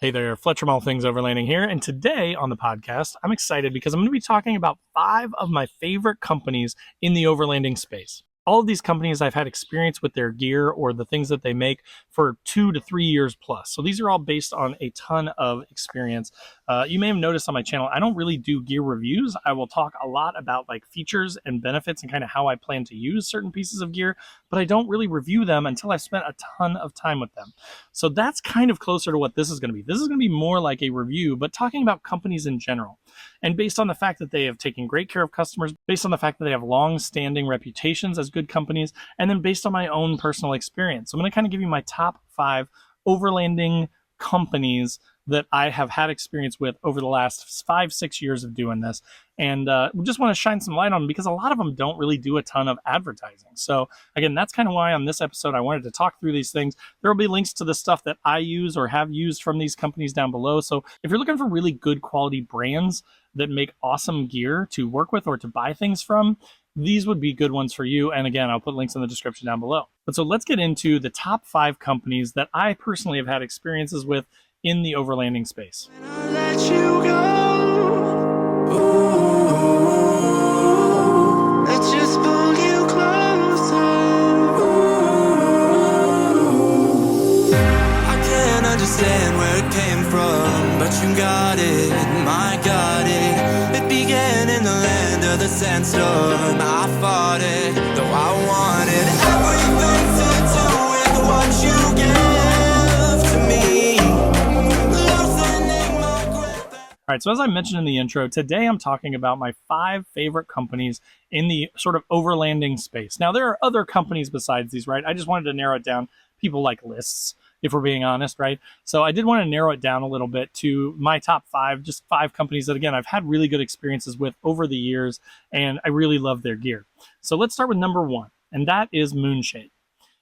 Hey there, Fletcher from All Things Overlanding here, and today on the podcast, I'm excited because I'm going to be talking about 5 of my favorite companies in the overlanding space. All of these companies I've had experience with their gear or the things that they make for 2 to 3 years plus. So these are all based on a ton of experience. You may have noticed on my channel, I don't really do gear reviews. I will talk a lot about like features and benefits and kind of how I plan to use certain pieces of gear, but I don't really review them until I've spent a ton of time with them. So that's kind of closer to what this is going to be. This is going to be more like a review, but talking about companies in general. And based on the fact that they have taken great care of customers, based on the fact that they have long-standing reputations as good companies, and then based on my own personal experience. So I'm going to kind of give you my top 5 overlanding companies that I have had experience with over the last 5-6 years of doing this. And we just want to shine some light on them because a lot of them don't really do a ton of advertising. So again, that's kind of why on this episode, I wanted to talk through these things. There will be links to the stuff that I use or have used from these companies down below. So if you're looking for really good quality brands that make awesome gear to work with or to buy things from, these would be good ones for you. And again, I'll put links in the description down below. But so let's get into the top 5 companies that I personally have had experiences with in the overlanding space. Understand where it came from, but you got it, I got it. It began in the land of the sandstorm. I fought it, though I wanted everything to do with what you gave to me. Loosening my grip. All right, so as I mentioned in the intro, today I'm talking about my 5 favorite companies in the sort of overlanding space. Now, there are other companies besides these, right? I just wanted to narrow it down. People like lists, if we're being honest, right? So I did want to narrow it down a little bit to my top 5, just 5 companies that, again, I've had really good experiences with over the years, and I really love their gear. So let's start with number 1, and that is Moonshade.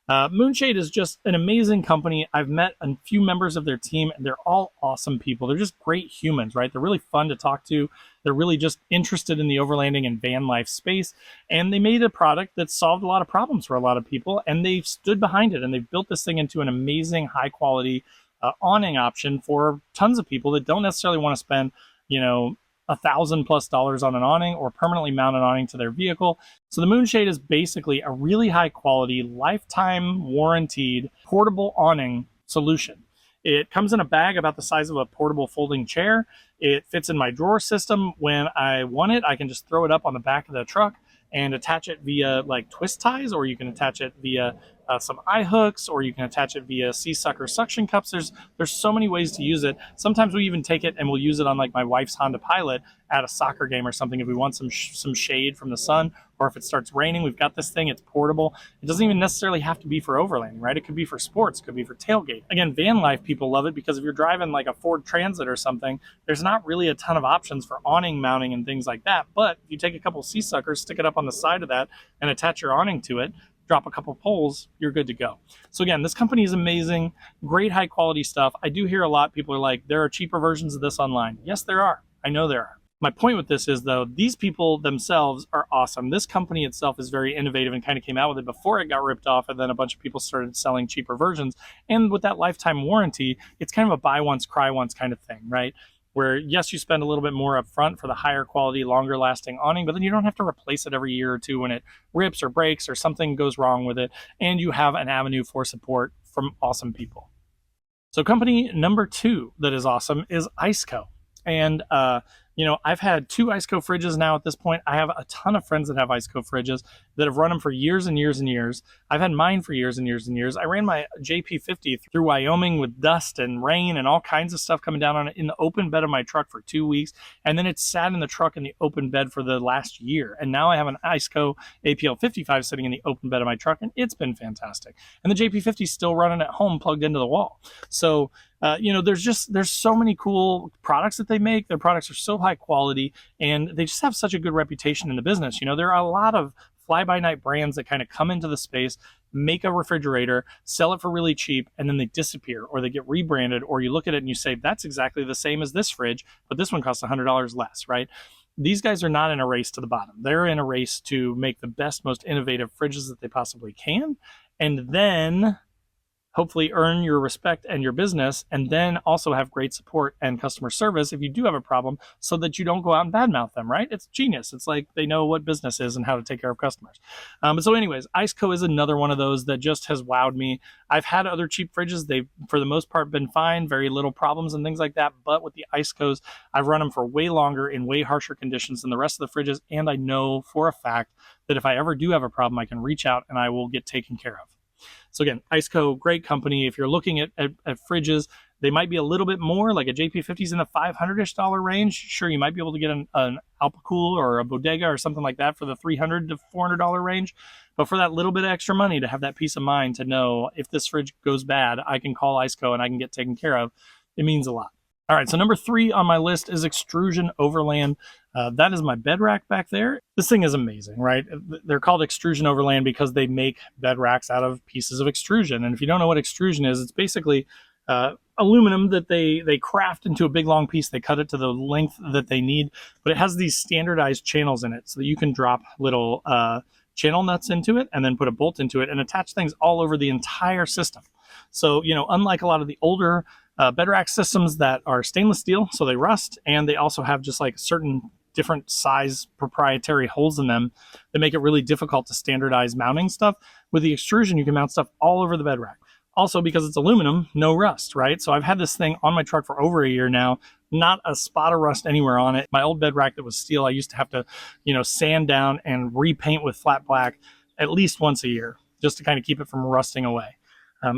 Moonshade is just an amazing company. I've met a few members of their team, and they're all awesome people. They're just great humans, right? They're really fun to talk to. They're really just interested in the overlanding and van life space. And they made a product that solved a lot of problems for a lot of people, and they've stood behind it, and they've built this thing into an amazing, high-quality awning option for tons of people that don't necessarily want to spend, $1,000+ on an awning or permanently mount an awning to their vehicle. So the Moonshade is basically a really high quality, lifetime warranted portable awning solution. It comes in a bag about the size of a portable folding chair. It fits in my drawer system. When I want it, I can just throw it up on the back of the truck and attach it via like twist ties, or you can attach it via some eye hooks, or you can attach it via sea-sucker suction cups. There's so many ways to use it. Sometimes we even take it and we'll use it on like my wife's Honda Pilot at a soccer game or something if we want some shade from the sun, or if it starts raining, we've got this thing, it's portable. It doesn't even necessarily have to be for overlanding, right? It could be for sports, it could be for tailgate. Again, van life people love it because if you're driving like a Ford Transit or something, there's not really a ton of options for awning mounting and things like that. But if you take a couple sea suckers, stick it up on the side of that and attach your awning to it, drop a couple poles, you're good to go. So again, this company is amazing, great high quality stuff. I do hear a lot, people are like, there are cheaper versions of this online. Yes, there are. I know there are. My point with this is, though, these people themselves are awesome. This company itself is very innovative and kind of came out with it before it got ripped off, and then a bunch of people started selling cheaper versions. And with that lifetime warranty, it's kind of a buy once, cry once kind of thing, right? Where, yes, you spend a little bit more up front for the higher quality, longer lasting awning, but then you don't have to replace it every year or two when it rips or breaks or something goes wrong with it, and you have an avenue for support from awesome people. So company number 2 that is awesome is Iceco. And I've had 2 Iceco fridges now at this point. I have a ton of friends that have Iceco fridges that have run them for years and years and years. I've had mine for years and years and years. I ran my JP50 through Wyoming with dust and rain and all kinds of stuff coming down on it in the open bed of my truck for 2 weeks. And then it sat in the truck in the open bed for the last year. And now I have an Iceco APL55 sitting in the open bed of my truck, and it's been fantastic. And the JP50 is still running at home plugged into the wall. So there's so many cool products that they make. Their products are so high quality, and they just have such a good reputation in the business. There are a lot of fly-by-night brands that kind of come into the space, make a refrigerator, sell it for really cheap, and then they disappear, or they get rebranded, or you look at it and you say, that's exactly the same as this fridge, but this one costs $100 less, right? These guys are not in a race to the bottom. They're in a race to make the best, most innovative fridges that they possibly can, and then hopefully earn your respect and your business, and then also have great support and customer service if you do have a problem, so that you don't go out and badmouth them, right? It's genius. It's like they know what business is and how to take care of customers. But so anyways, Iceco is another one of those that just has wowed me. I've had other cheap fridges. They've, for the most part, been fine, very little problems and things like that. But with the Icecos, I've run them for way longer in way harsher conditions than the rest of the fridges. And I know for a fact that if I ever do have a problem, I can reach out and I will get taken care of. So again, Iceco, great company. If you're looking at fridges, they might be a little bit more, like a JP50's in the $500-ish range. Sure, you might be able to get an Alpacool or a Bodega or something like that for the $300 to $400 range. But for that little bit of extra money, to have that peace of mind to know if this fridge goes bad, I can call Iceco and I can get taken care of, it means a lot. All right, so number 3 on my list is Extrusion Overland. That is my bed rack back there. This thing is amazing, right? They're called Extrusion Overland because they make bed racks out of pieces of extrusion. And if you don't know what extrusion is, it's basically aluminum that they craft into a big long piece. They cut it to the length that they need, but it has these standardized channels in it so that you can drop little channel nuts into it and then put a bolt into it and attach things all over the entire system. So, you know, unlike a lot of the older bed rack systems that are stainless steel, so they rust, and they also have just like certain different size proprietary holes in them that make it really difficult to standardize mounting stuff. With the extrusion, you can mount stuff all over the bed rack. Also, because it's aluminum, no rust, right? So I've had this thing on my truck for over a year now, not a spot of rust anywhere on it. My old bed rack that was steel, I used to have to, you know, sand down and repaint with flat black at least once a year, just to kind of keep it from rusting away.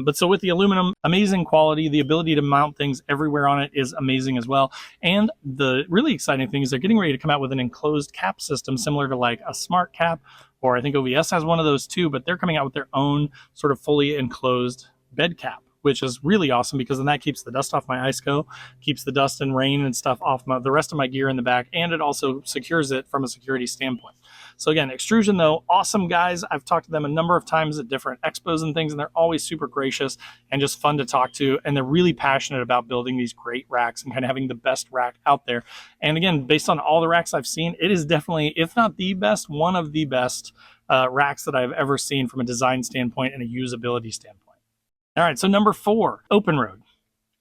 But so with the aluminum, amazing quality, the ability to mount things everywhere on it is amazing as well. And the really exciting thing is they're getting ready to come out with an enclosed cap system similar to like a smart cap, or I think OVS has one of those too, but they're coming out with their own sort of fully enclosed bed cap, which is really awesome because then that keeps the dust off my Iceco, keeps the dust and rain and stuff off the rest of my gear in the back, and it also secures it from a security standpoint. So again, Extrusion though, awesome guys. I've talked to them a number of times at different expos and things, and they're always super gracious and just fun to talk to. And they're really passionate about building these great racks and kind of having the best rack out there. And again, based on all the racks I've seen, it is definitely, if not the best, one of the best racks that I've ever seen from a design standpoint and a usability standpoint. All right, so number 4, Open Road.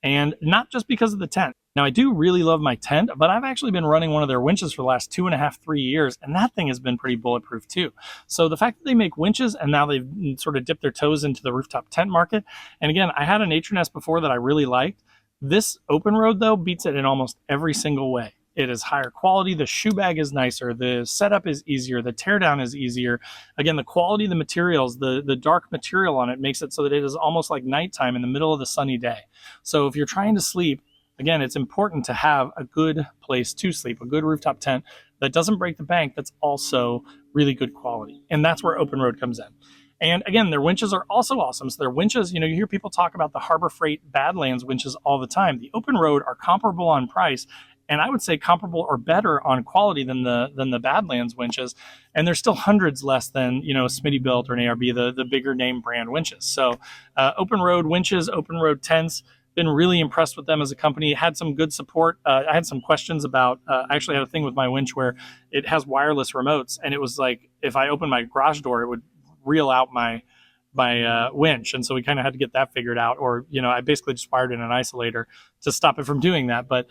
And not just because of the tent. Now, I do really love my tent, but I've actually been running one of their winches for the last 2.5, 3 years, and that thing has been pretty bulletproof too. So the fact that they make winches and now they've sort of dipped their toes into the rooftop tent market. And again, I had a Nature Nest before that I really liked. This Open Road, though, beats it in almost every single way. It is higher quality. The shoe bag is nicer. The setup is easier. The teardown is easier. Again, the quality of the materials, the dark material on it makes it so that it is almost like nighttime in the middle of the sunny day. So if you're trying to sleep, again, it's important to have a good place to sleep, a good rooftop tent that doesn't break the bank, that's also really good quality. And that's where Open Road comes in. And again, their winches are also awesome. So their winches, you know, you hear people talk about the Harbor Freight Badlands winches all the time. The Open Road are comparable on price, and I would say comparable or better on quality than the Badlands winches. And they're still hundreds less than, you know, Smittybilt or an ARB, the bigger name brand winches. So Open Road winches, Open Road tents, been really impressed with them as a company. Had some good support. I had some questions about, I actually had a thing with my winch where it has wireless remotes, and it was like, if I opened my garage door, it would reel out my winch. And so we kind of had to get that figured out, or, you know, I basically just wired in an isolator to stop it from doing that. But,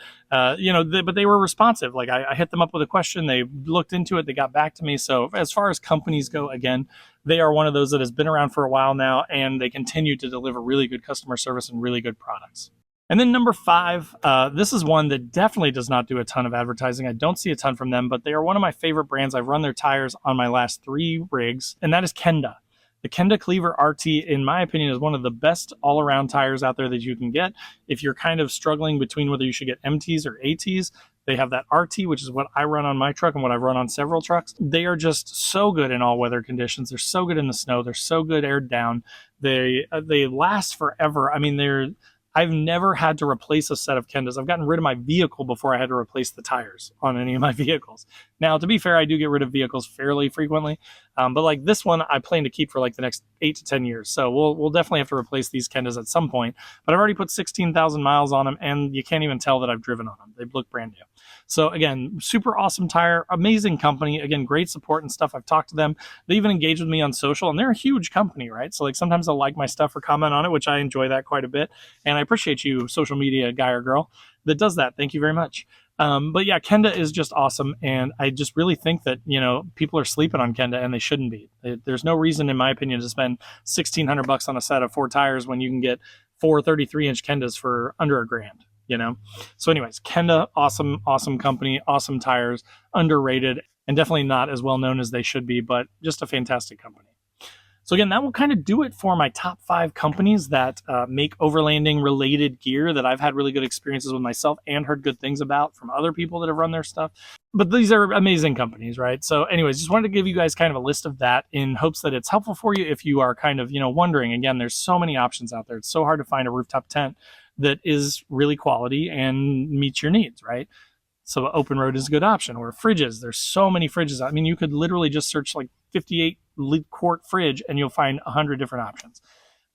you know, but they were responsive. Like I hit them up with a question. They looked into it. They got back to me. So as far as companies go, again, they are one of those that has been around for a while now, and they continue to deliver really good customer service and really good products. And then number 5, this is one that definitely does not do a ton of advertising. I don't see a ton from them, but they are one of my favorite brands. I've run their tires on my last 3 rigs, and that is Kenda. The Kenda Cleaver RT, in my opinion, is one of the best all-around tires out there that you can get. If you're kind of struggling between whether you should get MTs or ATs, they have that RT, which is what I run on my truck and what I've run on several trucks. They are just so good in all weather conditions. They're so good in the snow. They're so good aired down. They last forever. I mean, I've never had to replace a set of Kendas. I've gotten rid of my vehicle before I had to replace the tires on any of my vehicles. Now, to be fair, I do get rid of vehicles fairly frequently, But like this one, I plan to keep for like the next 8 to 10 years. So we'll definitely have to replace these Kendas at some point. But I've already put 16,000 miles on them, and you can't even tell that I've driven on them. They look brand new. So again, super awesome tire, amazing company. Again, great support and stuff. I've talked to them. They even engage with me on social, and they're a huge company, right? So like sometimes they'll like my stuff or comment on it, which I enjoy that quite a bit. And I appreciate you, social media guy or girl, that does that. Thank you very much. But yeah, Kenda is just awesome, and I just really think that, you know, people are sleeping on Kenda, and they shouldn't be. There's no reason, in my opinion, to spend $1,600 on a set of 4 tires when you can get 4 33-inch Kendas for under $1,000. You know, so anyways, Kenda, awesome company, awesome tires, underrated, and definitely not as well known as they should be, but just a fantastic company. So again, that will kind of do it for my top 5 companies that make overlanding related gear that I've had really good experiences with myself and heard good things about from other people that have run their stuff. But these are amazing companies, right? So anyways, just wanted to give you guys kind of a list of that in hopes that it's helpful for you if you are kind of, you know, wondering. Again, there's so many options out there. It's so hard to find a rooftop tent that is really quality and meets your needs, right? So open road is a good option. Or fridges, there's so many fridges. I mean, you could literally just search like 58 quart fridge and you'll find 100 different options.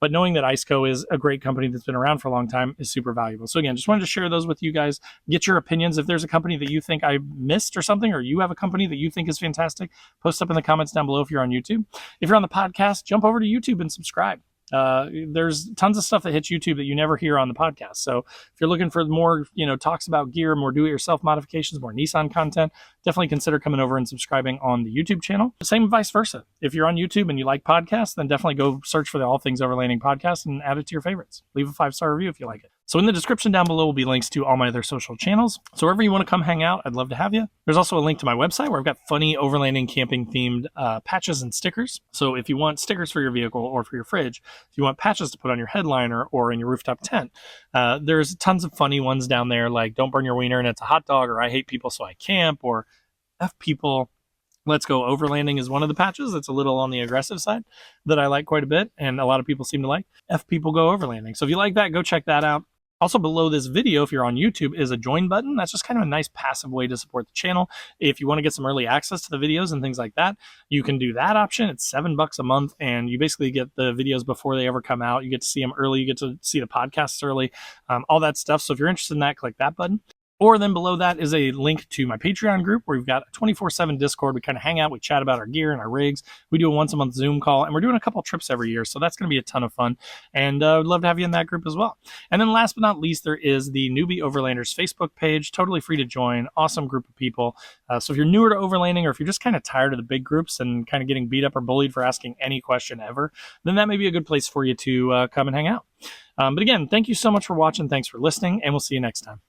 But knowing that Iceco is a great company that's been around for a long time is super valuable. So again, just wanted to share those with you guys, get your opinions. If there's a company that you think I missed or something, or you have a company that you think is fantastic, post up in the comments down below if you're on YouTube. If you're on the podcast, jump over to YouTube and subscribe. There's tons of stuff that hits YouTube that you never hear on the podcast. So if you're looking for more, you know, talks about gear, more do-it-yourself modifications, more Nissan content, definitely consider coming over and subscribing on the YouTube channel. Same vice versa. If you're on YouTube and you like podcasts, then definitely go search for the All Things Overlanding podcast and add it to your favorites. Leave a 5-star review if you like it. So in the description down below will be links to all my other social channels. So wherever you want to come hang out, I'd love to have you. There's also a link to my website where I've got funny overlanding camping themed patches and stickers. So if you want stickers for your vehicle or for your fridge, if you want patches to put on your headliner or in your rooftop tent, there's tons of funny ones down there, like don't burn your wiener and it's a hot dog, or I hate people so I camp, or F people, let's go overlanding is one of the patches that's a little on the aggressive side that I like quite a bit, and a lot of people seem to like. F people go overlanding. So if you like that, go check that out. Also below this video, if you're on YouTube, is a join button. That's just kind of a nice passive way to support the channel. If you want to get some early access to the videos and things like that, you can do that option. It's $7 a month, and you basically get the videos before they ever come out. You get to see them early. You get to see the podcasts early, all that stuff. So if you're interested in that, click that button. Or then below that is a link to my Patreon group where we've got a 24/7 Discord. We kind of hang out, we chat about our gear and our rigs. We do a once a month Zoom call, and we're doing a couple trips every year. So that's going to be a ton of fun. And I'd love to have you in that group as well. And then last but not least, there is the Newbie Overlanders Facebook page. Totally free to join. Awesome group of people. So if you're newer to overlanding, or if you're just kind of tired of the big groups and kind of getting beat up or bullied for asking any question ever, then that may be a good place for you to come and hang out. But again, thank you so much for watching. Thanks for listening, and we'll see you next time.